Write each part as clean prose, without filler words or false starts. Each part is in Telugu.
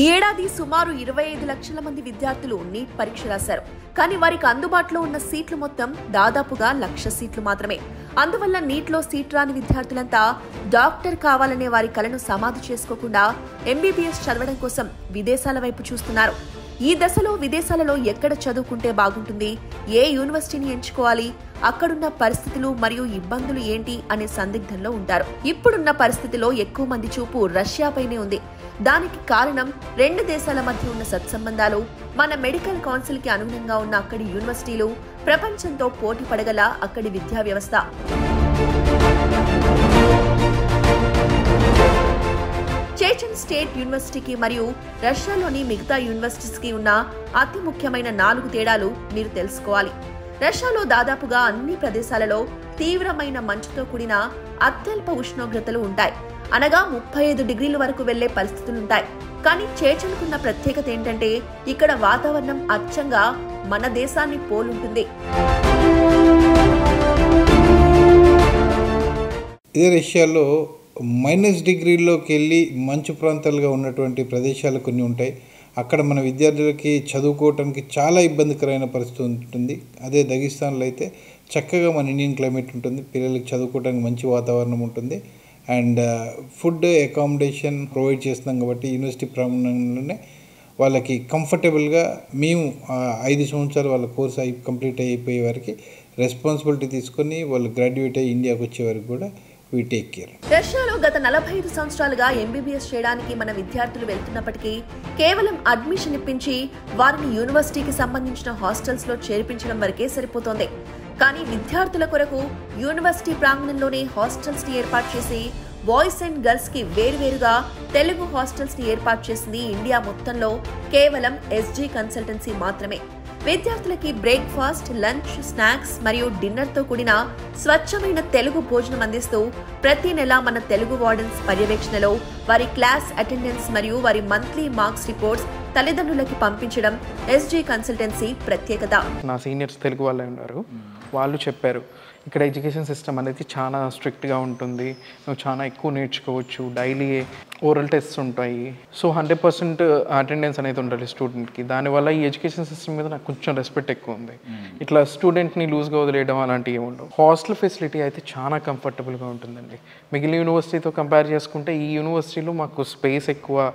ఈ ఏడాది సుమారు 25 లక్షల మంది విద్యార్థులు నీట్ పరీక్ష రాశారు. కానీ వారికి అందుబాటులో ఉన్న సీట్లు మొత్తం దాదాపుగా 1,00,000 సీట్లు మాత్రమే. అందువల్ల నీట్లో సీట్ రాని విద్యార్థులంతా డాక్టర్ కావాలనే వారి కలను సమాధి చేసుకోకుండా ఎంబీబీఎస్ చదవడం కోసం విదేశాల వైపు చూస్తున్నారు. ఈ దశలో విదేశాలలో ఎక్కడ చదువుకుంటే బాగుంటుంది, ఏ యూనివర్సిటీని ఎంచుకోవాలి, అక్కడున్న పరిస్థితులు మరియు ఇబ్బందులు ఏంటి అనే సందిగ్ధంలో ఉంటారు. ఇప్పుడున్న పరిస్థితిలో ఎక్కువ మంది చూపు రష్యాపైనే ఉంది. దానికి కారణం 2 దేశాల మధ్య ఉన్న సత్సంబంధాలు, మన మెడికల్ కౌన్సిల్ కి అనుగుణంగా ఉన్న అక్కడి యూనివర్సిటీలు, ప్రపంచంతో పోటీ పడగల అక్కడి విద్యా వ్యవస్థ. చేచెన్ స్టేట్ యూనివర్సిటీకి మరియు రష్యాలోని మిగతా యూనివర్సిటీస్ కి ఉన్న అతి ముఖ్యమైన 4 తేడాలు మీరు తెలుసుకోవాలి. రష్యాలో దాదాపుగా అన్ని ప్రదేశాలలో తీవ్రమైన మంచుతో కూడిన అత్యల్ప ఉష్ణోగ్రతలు ఉంటాయి. అనగా 35 డిగ్రీల వరకు వెళ్లే పరిస్థితులుంటాయి. కానీ చేచెన్కున్న ప్రత్యేకత ఏంటంటే ఇక్కడ వాతావరణం అచ్చంగా మన దేశాన్ని పోలుంటుంది. ఇదే రష్యాలో -డిగ్రీల్లోకి వెళ్ళి మంచు ప్రాంతాలుగా ఉన్నటువంటి ప్రదేశాలు కొన్ని ఉంటాయి. అక్కడ మన విద్యార్థులకి చదువుకోవటానికి చాలా ఇబ్బందికరమైన పరిస్థితి ఉంటుంది. అదే దగిస్తాన్లో అయితే చక్కగా మన ఇండియన్ క్లైమేట్ ఉంటుంది, పిల్లలకి చదువుకోవడానికి మంచి వాతావరణం ఉంటుంది. అండ్ ఫుడ్ అకామిడేషన్ ప్రొవైడ్ చేస్తున్నాం కాబట్టి యూనివర్సిటీ ప్రాంగణంలోనే వాళ్ళకి కంఫర్టబుల్గా మేము 5 సంవత్సరాలు వాళ్ళ కోర్స్ కంప్లీట్ అయిపోయే వారికి రెస్పాన్సిబిలిటీ తీసుకొని వాళ్ళు గ్రాడ్యుయేట్ అయ్యి ఇండియాకి వచ్చే వరకు కూడా రష్యాలో గత 45 సంవత్సరాలుగా ఎంబీబీఎస్ చేయడానికి మన విద్యార్థులు వెళ్తున్నప్పటికీ కేవలం అడ్మిషన్ ఇప్పించి వారిని యూనివర్సిటీకి సంబంధించిన హాస్టల్స్ లో చేర్పించడం వరకే సరిపోతోంది. కానీ విద్యార్థుల కొరకు యూనివర్సిటీ ప్రాంగణంలోనే హాస్టల్స్ ని ఏర్పాటు చేసి బాయ్స్ అండ్ గర్ల్స్ కి వేరువేరుగా తెలుగు హాస్టల్స్ ని ఏర్పాటు చేసింది ఇండియా మొత్తంలో కేవలం ఎస్జీ కన్సల్టెన్సీ మాత్రమే. విద్యార్థులకి బ్రేక్ఫాస్ట్, లంచ్, స్నాక్స్ మరియు డిన్నర్ తో కూడిన స్వచ్ఛమైన తెలుగు భోజనం అందిస్తూ ప్రతి నెల మన తెలుగు వార్డెన్స్ పర్యవేక్షణలో వారి క్లాస్ అటెండెన్స్ మరియు వారి మంత్లీ మార్క్స్ రిపోర్ట్స్ తల్లిదండ్రులకి పంపించడం ఎస్జీ కన్సల్టెన్సీ ప్రత్యేకత. నా సీనియర్స్ తెలుగు వాళ్ళే ఉన్నారు, వాళ్ళు చెప్పారు ఇక్కడ ఎడ్యుకేషన్ సిస్టమ్ అనేది చాలా స్ట్రిక్ట్గా ఉంటుంది, నువ్వు చాలా ఎక్కువ నేర్చుకోవచ్చు, డైలీ ఓరల్ టెస్ట్స్ ఉంటాయి, సో 100% అటెండెన్స్ అనేది ఉండాలి స్టూడెంట్కి. దానివల్ల ఈ ఎడ్యుకేషన్ సిస్టమ్ మీద నాకు కొంచెం రెస్పెక్ట్ ఎక్కువ ఉంది. ఇట్లా స్టూడెంట్ని లూజ్గా వదిలేయడం అలాంటివి ఏమి ఉండవు. హాస్టల్ ఫెసిలిటీ అయితే చాలా కంఫర్టబుల్గా ఉంటుందండి. మిగిలిన యూనివర్సిటీతో కంపేర్ చేసుకుంటే ఈ యూనివర్సిటీలో మాకు స్పేస్ ఎక్కువ,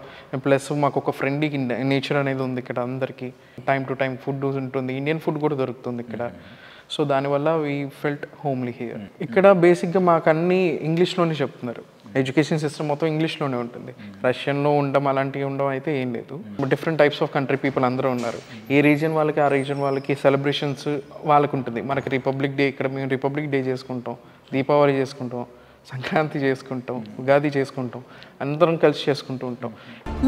ప్లస్ మాకు ఒక ఫ్రెండ్లీ నేచర్ అనేది ఉంది ఇక్కడ. అందరికీ టైం టు టైం ఫుడ్ ఉంటుంది, ఇండియన్ ఫుడ్ కూడా దొరుకుతుంది ఇక్కడ. సో దానివల్ల వీ ఫెల్ట్ హోమ్లీ హియర్. ఇక్కడ బేసిక్గా మాకు అన్నీ ఇంగ్లీష్లోనే చెప్తున్నారు. ఎడ్యుకేషన్ సిస్టమ్ మొత్తం ఇంగ్లీష్లోనే ఉంటుంది. రష్యన్లో ఉండడం అలాంటివి ఉండడం అయితే ఏం లేదు. Different types of country people అందరూ ఉన్నారు. ఏ రీజియన్ వాళ్ళకి ఆ రీజియన్ వాళ్ళకి సెలబ్రేషన్స్ వాళ్ళకు ఉంటుంది. మనకి రిపబ్లిక్ డే, ఇక్కడ మేము రిపబ్లిక్ డే చేసుకుంటాం, దీపావళి చేసుకుంటాం, సంక్రాంతి చేసుకుంటాం, ఉగాది చేసుకుంటాం, అందరం కలిసి చేసుకుంటూ ఉంటాం.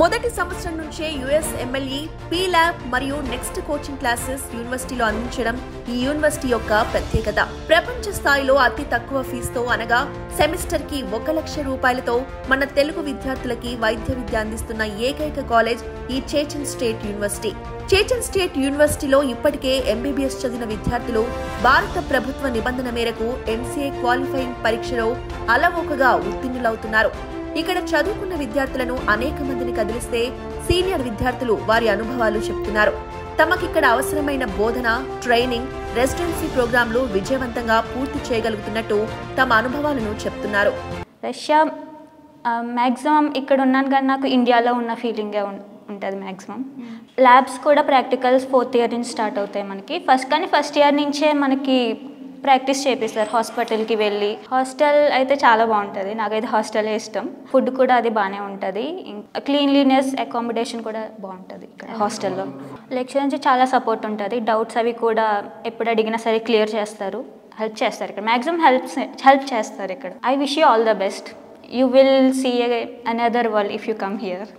మొదటి సంవత్సరం నుంచే యుఎస్ ఎమ్మెల్యే, పీ ల్యాబ్ మరియు నెక్స్ట్ కోచింగ్ క్లాసెస్ యూనివర్సిటీలో అందించడం ఈ యూనివర్సిటీ యొక్క ప్రత్యేకత. ప్రపంచ స్థాయిలో అతి తక్కువ ఫీజుతో అనగా సెమిస్టర్ కి 1,00,000 రూపాయలతో మన తెలుగు విద్యార్థులకి వైద్య విద్య అందిస్తున్న ఏకైక కాలేజ్ ఈ చేచెన్ స్టేట్ యూనివర్సిటీ. చేచెన్ స్టేట్ యూనివర్సిటీలో ఇప్పటికే ఎంబీబీఎస్ చదివిన విద్యార్థులు భారత ప్రభుత్వ నిబంధన మేరకు ఎంసీఏ క్వాలిఫైయింగ్ పరీక్షలో అలవోకగా ఉత్తీర్ణులవుతున్నారు. ఇక్కడ చదువుకున్న విద్యార్థులను అనేక మందిని కదిలిస్తే సీనియర్ విద్యార్థులు వారి అనుభవాలు చెప్తున్నారు. తమకిక్కడ అవసరమైన బోధన, ట్రైనింగ్, రెసిడెన్సీ ప్రోగ్రాంలు విజయవంతంగా పూర్తి చేయగలుగుతున్నట్టు తమ అనుభవాలను చెప్తున్నారు. రష్యా మ్యాక్సిమం ఇక్కడ ఉన్నాను కానీ నాకు ఇండియాలో ఉన్న ఫీలింగే ఉంటుంది మ్యాక్సిమం. ల్యాబ్స్ కూడా ప్రాక్టికల్స్ 4th ఇయర్ నుంచి స్టార్ట్ అవుతాయి మనకి. ఫస్ట్ ఇయర్ నుంచే మనకి ప్రాక్టీస్ చేపిస్తారు హాస్పిటల్కి వెళ్ళి. హాస్టల్ అయితే చాలా బాగుంటుంది, నాకైతే హాస్టలే ఇష్టం. ఫుడ్ కూడా అది బాగానే ఉంటుంది, క్లీన్లీనెస్, అకామిడేషన్ కూడా బాగుంటుంది ఇక్కడ హాస్టల్లో. లెక్చర్ నుంచి చాలా సపోర్ట్ ఉంటుంది, డౌట్స్ అవి కూడా ఎప్పుడు అడిగినా సరే క్లియర్ చేస్తారు, హెల్ప్ చేస్తారు ఇక్కడ. మ్యాక్సిమం హెల్ప్ చేస్తారు ఇక్కడ. I wish you all the best. You will see another world if you come here.